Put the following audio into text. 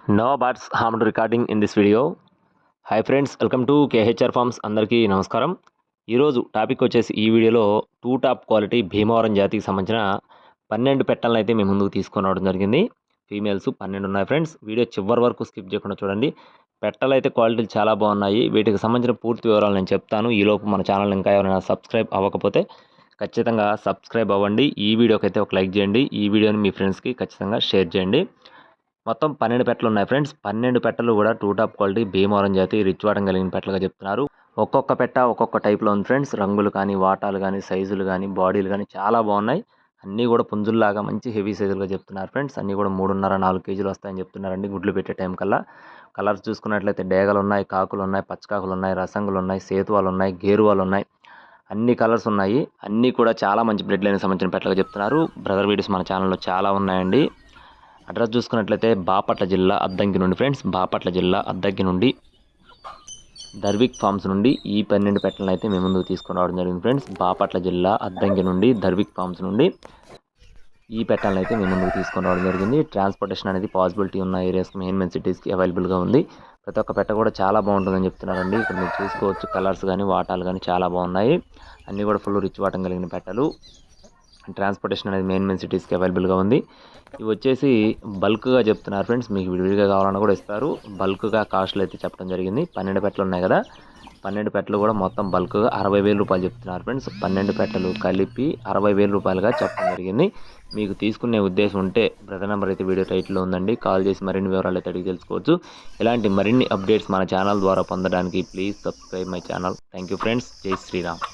No bats harmed recording in this video. Hi friends, welcome to KHR forms. అందరికీ నమస్కారం. ఈరోజు topic వచ్చేసి ఈ వీడియోలో టాప్ క్వాలిటీ భీమవరం జాతికి సంబంధించిన 12 పెట్టలను అయితే మేము ముందుకు తీసుకొని రావడం జరిగింది. ఫీమేల్స్ 12 ఉన్నాయి ఫ్రెండ్స్. వీడియో చివరి వరకు స్కిప్ చేయకుండా చూడండి. పెట్టలు అయితే క్వాలిటీలు చాలా బాగున్నాయి. వీటికి సంబంధించిన పూర్తి వివరాలు నేను చెప్తాను. ఈలోపు మన ఛానల్ ఇంకా ఎవరైనా సబ్స్క్రైబ్ అవ్వకపోతే ఖచ్చితంగా సబ్స్క్రైబ్ అవ్వండి. ఈ వీడియోకి అయితే ఒక లైక్ చేయండి. ఈ వీడియోని మీ ఫ్రెండ్స్కి ఖచ్చితంగా షేర్ చేయండి. మొత్తం 12 పెట్టలు ఉన్నాయి ఫ్రెండ్స్. 12 పెట్టలు కూడా టాప్ క్వాలిటీ భీమవరం జాతి రిచ్ వాటం కలిగిన పెట్టలుగా చెప్తున్నారు. ఒక్కొక్క పెట్ట ఒక్కొక్క టైప్లో ఉంది ఫ్రెండ్స్. రంగులు కానీ, వాటాలు కానీ, సైజులు కానీ, బాడీలు కానీ చాలా బాగున్నాయి. అన్నీ కూడా పుంజుల్లాగా మంచి హెవీ సైజులుగా చెప్తున్నారు ఫ్రెండ్స్. అన్నీ కూడా 3.5-4 కేజీలు వస్తాయని చెప్తున్నారండి గుడ్లు పెట్టే టైం కల్లా. కలర్స్ చూసుకున్నట్లయితే డేగలు ఉన్నాయి, కాకులు ఉన్నాయి, పచ్చకాకులు ఉన్నాయి, రసంగులు ఉన్నాయి, సేతువాలు ఉన్నాయి, గేరువాలు ఉన్నాయి. అన్ని కలర్స్ ఉన్నాయి. అన్నీ కూడా చాలా మంచి బ్లడ్ లైన్కి సంబంధించిన పెట్టలుగా చెప్తున్నారు. బ్రదర్ వీడియోస్ మన ఛానల్లో చాలా ఉన్నాయండి. అడ్రస్ చూసుకున్నట్లయితే బాపట్ల జిల్లా అద్దంకి నుండి ఫ్రెండ్స్, బాపట్ల జిల్లా అద్దంకి నుండి దర్విక్ ఫార్మ్స్ నుండి ఈ 12 పెట్టలను అయితే మేము ముందుకు తీసుకొని రావడం జరిగింది ఫ్రెండ్స్. బాపట్ల జిల్లా అద్దంకి నుండి దర్విక్ ఫార్మ్స్ నుండి ఈ పెట్టలను అయితే మేము ముందుకు తీసుకొని రావడం జరిగింది. ట్రాన్స్పోర్టేషన్ అనేది పాసిబిలిటీ ఉన్న ఏరియాస్కి, మెయిన్ సిటీస్కి అవైలబుల్గా ఉంది. ప్రతి ఒక్క పెట్ట కూడా చాలా బాగుంటుందని చెప్తున్నారండి. ఇక్కడ మీరు చూసుకోవచ్చు, కలర్స్ కానీ, వాటాలు కానీ చాలా బాగున్నాయి. అన్నీ కూడా ఫుల్ రిచ్ వాటం కలిగిన పెట్టలు. ట్రాన్స్పోర్టేషన్ అనేది మెయిన్ సిటీస్కి అవైలబుల్గా ఉంది. ఇవి వచ్చేసి బల్క్గా చెప్తున్నారు ఫ్రెండ్స్. మీకు విడివిడిగా కావాలన్నా కూడా ఇస్తారు. బల్క్గా కాస్ట్లు అయితే చెప్పడం జరిగింది. 12 పెట్టలు ఉన్నాయి కదా, 12 పెట్టలు కూడా మొత్తం బల్క్గా 60,000 రూపాయలు చెప్తున్నారు ఫ్రెండ్స్. 12 పెట్టలు కలిపి 60,000 రూపాయలుగా చెప్పడం జరిగింది. మీకు తీసుకునే ఉద్దేశం ఉంటే బ్రదర్ నెంబర్ అయితే వీడియో టైటిల్లో ఉందండి. కాల్ చేసి మరిన్ని వివరాలు అయితే అడిగి తెలుసుకోవచ్చు. ఇలాంటి మరిన్ని అప్డేట్స్ మన ఛానల్ ద్వారా పొందడానికి please subscribe my channel. Thank you friends. జై శ్రీరామ్.